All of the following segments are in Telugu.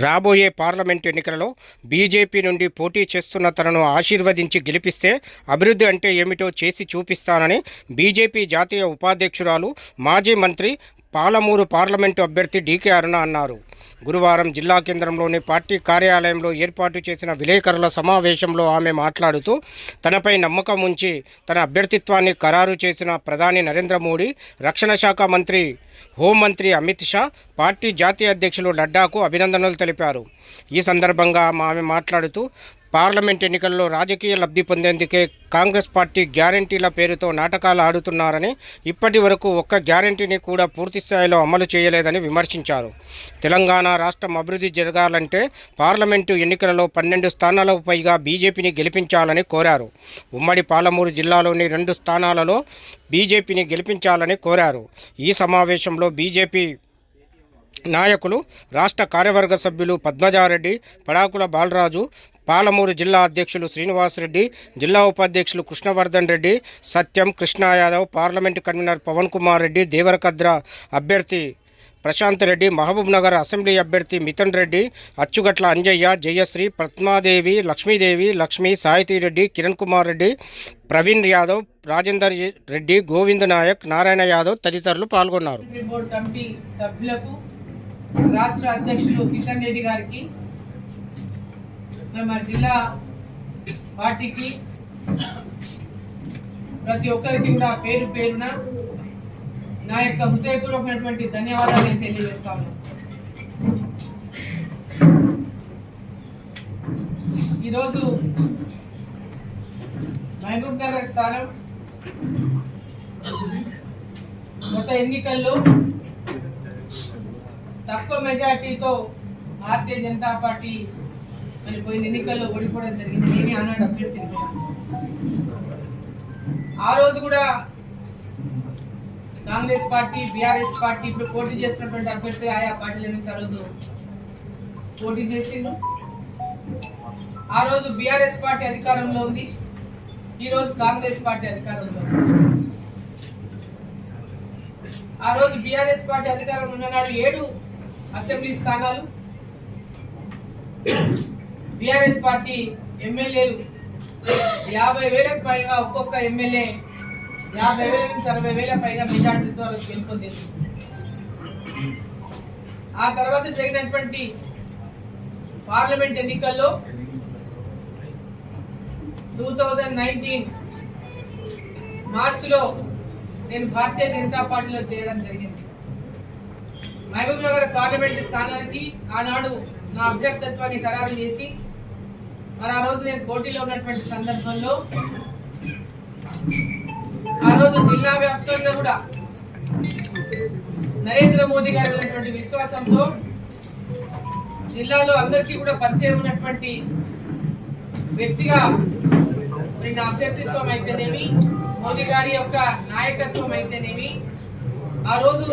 రాబోయే పార్లమెంట్ ఎన్నికలలో బీజేపీ నుండి పోటీ చేస్తున్న తనను ఆశీర్వదించి గెలిపిస్తే అభివృద్ధి అంటే ఏమిటో చేసి చూపిస్తానని బీజేపీ జాతీయ ఉపాధ్యక్షురాలు మాజీ మంత్రి పాలమూరు పార్లమెంటు అభ్యర్థి డీకే అరుణ అన్నారు. గురువారం జిల్లా కేంద్రంలోని పార్టీ కార్యాలయంలో ఏర్పాటు చేసిన విలేకరుల సమావేశంలో ఆమె మాట్లాడుతూ తనపై నమ్మకం ఉంచి తన అభ్యర్థిత్వాన్ని ఖరారు చేసిన ప్రధాని నరేంద్ర మోడీ, రక్షణ శాఖ మంత్రి, హోంమంత్రి అమిత్ షా, పార్టీ జాతీయ అధ్యక్షులు నడ్డాకు అభినందనలు తెలిపారు. ఈ సందర్భంగా ఆమె మాట్లాడుతూ పార్లమెంట్ ఎన్నికల్లో రాజకీయ లబ్ధి పొందేందుకే కాంగ్రెస్ పార్టీ గ్యారంటీల పేరుతో నాటకాలు ఆడుతున్నారని, ఇప్పటి వరకు ఒక్క గ్యారంటీని కూడా పూర్తి స్థాయిలో అమలు చేయలేదని విమర్శించారు. తెలంగాణ రాష్ట్రం అభివృద్ధి జరగాలంటే పార్లమెంటు ఎన్నికలలో 12 స్థానాలకు పైగా బీజేపీని గెలిపించాలని కోరారు. ఉమ్మడి పాలమూరు జిల్లాలోని 2 స్థానాలలో బీజేపీని గెలిపించాలని కోరారు. ఈ సమావేశంలో బీజేపీ నాయకులు, రాష్ట్ర కార్యవర్గ సభ్యులు పద్మజారెడ్డి, పడాకుల బాలరాజు, పాలమూరు జిల్లా అధ్యక్షులు శ్రీనివాసరెడ్డి, జిల్లా ఉపాధ్యక్షులు కృష్ణవర్ధన్ రెడ్డి, సత్యం, కృష్ణా యాదవ్, పార్లమెంటు కన్వీనర్ పవన్ కుమార్ రెడ్డి, దేవరకద్ర అభ్యర్థి ప్రశాంత్ రెడ్డి, మహబూబ్ నగర్ అసెంబ్లీ అభ్యర్థి మిథున్ రెడ్డి, అచ్చుగట్ల అంజయ్య, జయశ్రీ, పద్మాదేవి, లక్ష్మీదేవి, లక్ష్మీ, సాయితీరెడ్డి, కిరణ్ కుమార్ రెడ్డి, ప్రవీణ్ యాదవ్, రాజేందర్ రెడ్డి, గోవింద్ నాయక్, నారాయణ యాదవ్ తదితరులు పాల్గొన్నారు. రాష్ట్ర అధ్యక్షులు కిషన్ రెడ్డి గారికి, మన జిల్లా పార్టీకి ప్రతి ఒక్కరికి కూడా పేరు పేరున నా యొక్క హృదయపూర్వకమైనటువంటి ధన్యవాదాలు నేను తెలియజేస్తాను. ఈరోజు మహబూబ్ నగర్ స్థానం గత ఎన్నికల్లో తక్కువ మెజార్టీతో భారతీయ జనతా పార్టీ మరి పోయిన ఎన్నికల్లో ఓడిపోవడం జరిగింది. నేనే ఆనాడు అభ్యర్థిని. ఆ రోజు కూడా కాంగ్రెస్ పార్టీ, బీఆర్ఎస్ పార్టీ ఇప్పుడు పోటీ చేస్తున్నటువంటి అభ్యర్థి ఆయా పార్టీల నుంచి ఆ రోజు పోటీ చేసిండు. ఆ రోజు బీఆర్ఎస్ పార్టీ అధికారంలో ఉంది, ఈ రోజు కాంగ్రెస్ పార్టీ అధికారంలో ఉంది. ఆ రోజు బీఆర్ఎస్ పార్టీ అధికారంలో ఉన్ననాడు 7 అసెంబ్లీ స్థానాలు, బీఆర్ఎస్ పార్టీ ఎమ్మెల్యేలు 50,000కు పైగా, ఒక్కొక్క ఎమ్మెల్యే 50,000 నుంచి 60,000 పైగా మెజార్టీతో గెలుపొందింది. ఆ తర్వాత జరిగినటువంటి పార్లమెంట్ ఎన్నికల్లో 2019 మార్చిలో నేను భారతీయ జనతా పార్టీలో చేరడం జరిగింది. మహబూబ్ నగర్ పార్లమెంటు స్థానానికి ఆనాడు నా అభ్యర్థిత్వాన్ని ఖరారు చేసి మరి ఆ రోజు నేను పోటీలో ఉన్నటువంటి సందర్భంలో ఆ రోజు జిల్లా వ్యాప్తంగా కూడా నరేంద్ర మోదీ గారి ఉన్నటువంటి విశ్వాసంతో జిల్లాలో అందరికీ కూడా పరిచయం ఉన్నటువంటి వ్యక్తిగా నా అభ్యర్థిత్వం అయితేనేమి, మోదీ గారి యొక్క నాయకత్వం అయితేనేమి, ఆ రోజు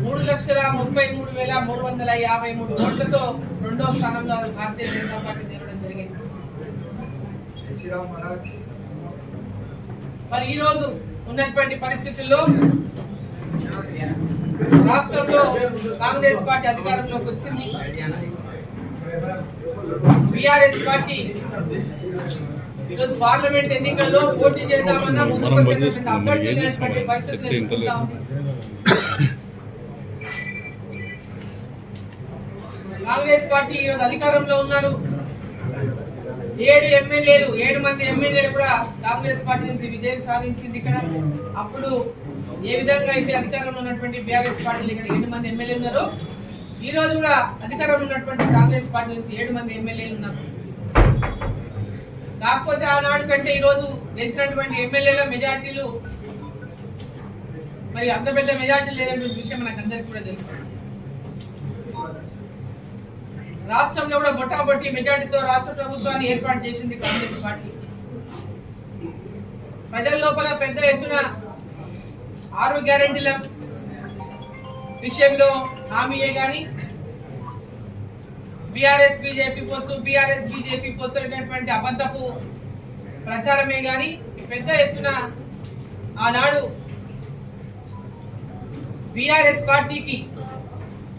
3,33,353 ఓట్లతో 2వ స్థానంలో భారతీయ జనతా పార్టీ నిలవడం జరిగింది. మరి ఈ రోజు ఉన్నటువంటి పరిస్థితుల్లో రాష్ట్రంలో కాంగ్రెస్ పార్టీ అధికారంలోకి వచ్చింది. బీఆర్ఎస్ పార్టీ ఈరోజు పార్లమెంట్ ఎన్నికల్లో పోటీ చేద్దామన్నా ముందుకు వచ్చేటువంటి అభ్యర్థులు లేనటువంటి పరిస్థితులు ఎదుర్కొంటా ఉంది. కాంగ్రెస్ పార్టీ ఈరోజు అధికారంలో ఉన్నారు. 7 మంది ఎమ్మెల్యేలు కూడా కాంగ్రెస్ పార్టీ నుంచి విజయం సాధించింది. ఇక్కడ అప్పుడు ఏ విధంగా అయితే అధికారంలో ఉన్నటువంటి బీఆర్ఎస్ పార్టీలు ఇక్కడ 7 మంది ఎమ్మెల్యేలు ఉన్నారో, ఈ రోజు కూడా అధికారంలో ఉన్నటువంటి కాంగ్రెస్ పార్టీ నుంచి 7 మంది ఎమ్మెల్యేలు ఉన్నారు. కాకపోతే ఆనాడు కంటే ఈ రోజు గెలిచినటువంటి ఎమ్మెల్యేల మెజార్టీలు మరి అంత పెద్ద మెజార్టీ లేదనే విషయం మనకు అందరికీ కూడా తెలుసు. రాష్ట్రంలో కూడా బొట్టాబొట్టి మెజార్టీతో రాష్ట్ర ప్రభుత్వాన్ని ఏర్పాటు చేసింది కాంగ్రెస్ పార్టీ. ప్రజల లోపల పెద్ద ఎత్తున 6 గ్యారెంటీల విషయంలో హామీయే కానీ బీఆర్ఎస్ బీజేపీ పొత్తు అనేటువంటి అబద్ధపు ప్రచారమే కానీ పెద్ద ఎత్తున ఆనాడు బీఆర్ఎస్ పార్టీకి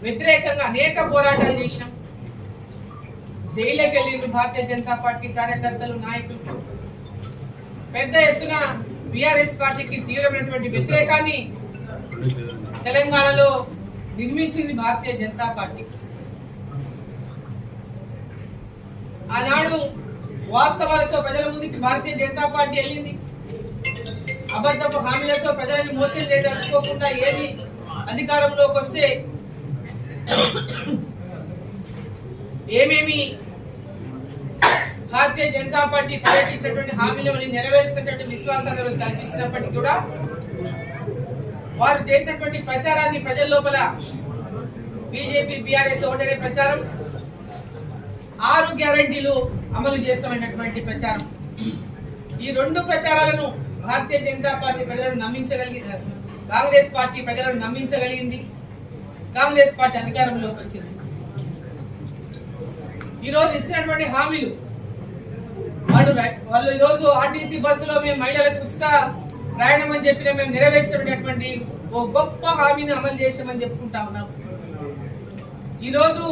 వ్యతిరేకంగా అనేక పోరాటాలు చేశాం. జైలుకి వెళ్ళిన భారతీయ జనతా పార్టీ కార్యకర్తలు నాయకులు పెద్ద ఎత్తున బీఆర్ఎస్ పార్టీకి తీవ్రమైనటువంటి వ్యతిరేకాన్ని తెలంగాణలో నిర్మించింది భారతీయ జనతా పార్టీ. ఆనాడు వాస్తవాలతో ప్రజల ముందుకి భారతీయ జనతా పార్టీ వెళ్ళింది. అబద్ధపు హామీలతో ప్రజలని మోసం చేయదలుచుకోకుండా ఏది అధికారంలోకి వస్తే ఏమేమి భారతీయ జనతా పార్టీ ప్రకటించినటువంటి హామీలను నెరవేరుస్తున్నటువంటి విశ్వాసాన్ని కల్పించినప్పటికీ కూడా వారు చేసినటువంటి ప్రచారాన్ని ప్రజల లోపల బీజేపీ బీఆర్ఎస్ ఒకటే ప్రచారం, 6 గ్యారెంటీలు అమలు చేస్తామన్నటువంటి ప్రచారం. ఈ 2 ప్రచారాలను భారతీయ జనతా పార్టీ ప్రజలను నమ్మించగలిగింది, కాంగ్రెస్ పార్టీ ప్రజలను నమ్మించగలిగింది. కాంగ్రెస్ పార్టీ అధికారంలోకి వచ్చింది. ఈరోజు ఇచ్చినటువంటి హామీలు వాళ్ళు ఈరోజు ఆర్టీసీ బస్సులో మేము మహిళలకు ఉచిత ప్రయాణం అని చెప్పిన మేము నెరవేర్చినటువంటి ఓ గొప్ప హామీని అమలు చేసామని చెప్పుకుంటా ఉన్నాం. ఈరోజు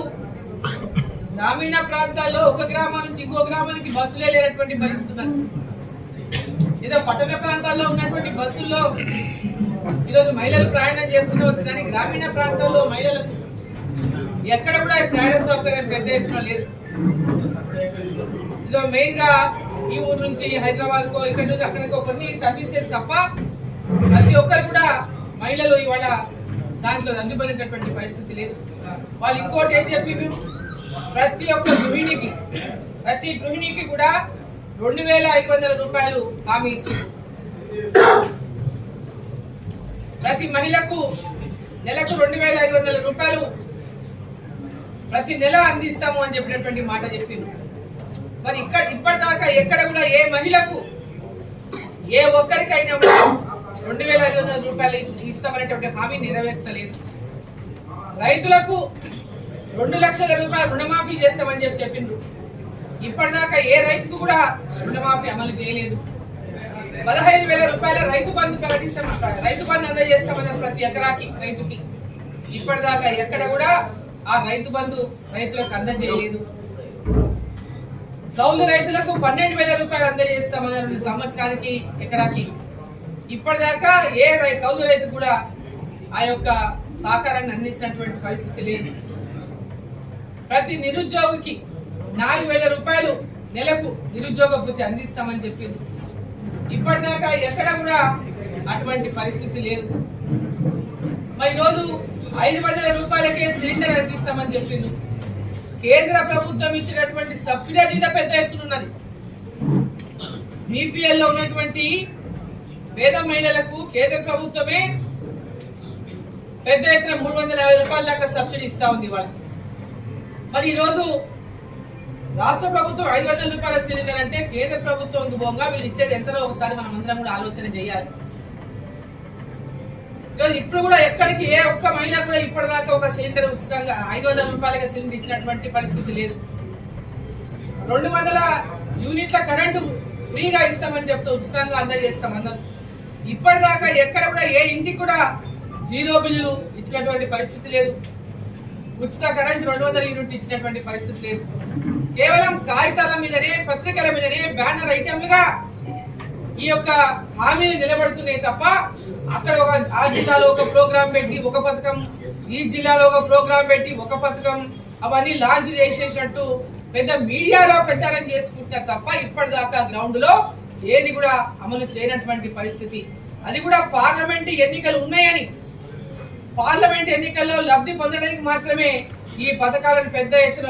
గ్రామీణ ప్రాంతాల్లో ఒక గ్రామం నుంచి ఇంకో గ్రామానికి బస్సులే లేనటువంటి పరిస్థితి. ఏదో పట్టణ ప్రాంతాల్లో ఉన్నటువంటి బస్సుల్లో ఈరోజు మహిళలు ప్రయాణం చేస్తుండవచ్చు, కానీ గ్రామీణ ప్రాంతాల్లో మహిళలకు ఎక్కడ కూడా ప్రయాణ సౌకర్యం పెద్ద ఎత్తున లేదు. ఇదో మెయిన్ గా ఈ ఊరు నుంచి హైదరాబాద్ కో ఇక్కడ నుంచి అక్కడికో కొన్ని సర్వీసెస్ తప్ప ప్రతి ఒక్కరు కూడా మహిళలు ఇవాళ దాంట్లో అందుబడినటువంటి పరిస్థితి లేదు. వాళ్ళు ఇంకోటి ఏం చెప్పిండ్రు, ప్రతి ఒక్క గృహిణికి కూడా 2,500 రూపాయలు హామీ ఇచ్చింది. ప్రతి మహిళకు నెలకు 2,500 రూపాయలు ప్రతి నెల అందిస్తాము అని చెప్పినటువంటి మాట చెప్పింది. మరి ఇప్పటిదాకా ఎక్కడ కూడా ఏ మహిళకు ఏ ఒక్కరికైనా 2,500 రూపాయలు ఇస్తామనేటువంటి హామీ నెరవేర్చలేదు. రైతులకు 2 లక్షల రూపాయలు రుణమాఫీ చేస్తామని చెప్పిండ్రు. ఇప్పటిదాకా ఏ రైతుకు కూడా రుణమాఫీ అమలు చేయలేదు. 15,000 రూపాయల రైతు బంధు ప్రకటిస్తామన్నారు, రైతు బంధు అందజేస్తామన్నారు ప్రతి ఎకరాకి రైతుకి. ఇప్పటిదాకా ఎక్కడ కూడా ఆ రైతు బంధు రైతులకు అందజేయలేదు. కౌలు రైతులకు 12,000 రూపాయలు అందజేస్తామన్నారు 2 సంవత్సరానికి ఎకరాకి. ఇప్పటిదాకా ఏ కౌలు రైతు కూడా ఆ యొక్క సహకారాన్ని అందించినటువంటి పరిస్థితి లేదు. ప్రతి నిరుద్యోగికి 4,000 రూపాయలు నెలకు నిరుద్యోగ భృతి అందిస్తామని చెప్పింది. ఇప్పటిదాకా ఎక్కడ కూడా అటువంటి పరిస్థితి లేదు. మరి ఈరోజు 500 రూపాయలకే సిలిండర్ అందిస్తామని చెప్పింది. కేంద్ర ప్రభుత్వం ఇచ్చినటువంటి సబ్సిడీ మీద పెద్ద ఎత్తునున్నది. బీపీఎల్ లో ఉన్నటువంటి పేద మహిళలకు కేంద్ర ప్రభుత్వమే పెద్ద ఎత్తున 350 రూపాయల దాకా సబ్సిడీ ఇస్తా ఉంది వాళ్ళకి. మరి ఈరోజు రాష్ట్ర ప్రభుత్వం 500 రూపాయల సిలిండర్ అంటే కేంద్ర ప్రభుత్వం బొంగా వీళ్ళు ఇచ్చేది ఎంతలో ఒకసారి మనం అందరం కూడా ఆలోచన చేయాలి. ఇప్పుడు కూడా ఎక్కడికి ఏ ఒక్క మహిళ కూడా ఇప్పటిదాకా ఒక సిలిండర్ ఉచితంగా 500 రూపాయలకి సిలిండర్ ఇచ్చినటువంటి పరిస్థితి లేదు. 200 యూనిట్ల కరెంటు ఫ్రీగా ఇస్తామని చెప్తే ఉచితంగా అందజేస్తామన్నారు. ఇప్పటిదాకా ఎక్కడ కూడా ఏ ఇంటికి కూడా 0 బిల్లు ఇచ్చినటువంటి పరిస్థితి లేదు. ఉచిత కరెంటు 200 యూనిట్ ఇచ్చినటువంటి పరిస్థితి లేదు. కేవలం కాగితాల మీదనే పత్రికల మీదనే బ్యానర్ ఐటెంలుగా ఈ యొక్క హామీలు నిలబడుతున్నాయి తప్ప అక్కడ ఆ జిల్లాలో ఒక ప్రోగ్రాం పెట్టి ఒక పథకం, ఈ జిల్లాలో ఒక ప్రోగ్రాం పెట్టి ఒక పథకం, అవన్నీ లాంచ్ చేసేటట్టు పెద్ద మీడియాలో ప్రచారం చేసుకుంటున్నారు తప్ప ఇప్పటిదాకా గ్రౌండ్ లో ఏది కూడా అమలు చేయనటువంటి పరిస్థితి. అది కూడా పార్లమెంట్ ఎన్నికలు ఉన్నాయని, పార్లమెంట్ ఎన్నికల్లో లబ్ధి పొందడానికి మాత్రమే ఈ పథకాలను పెద్ద ఎత్తున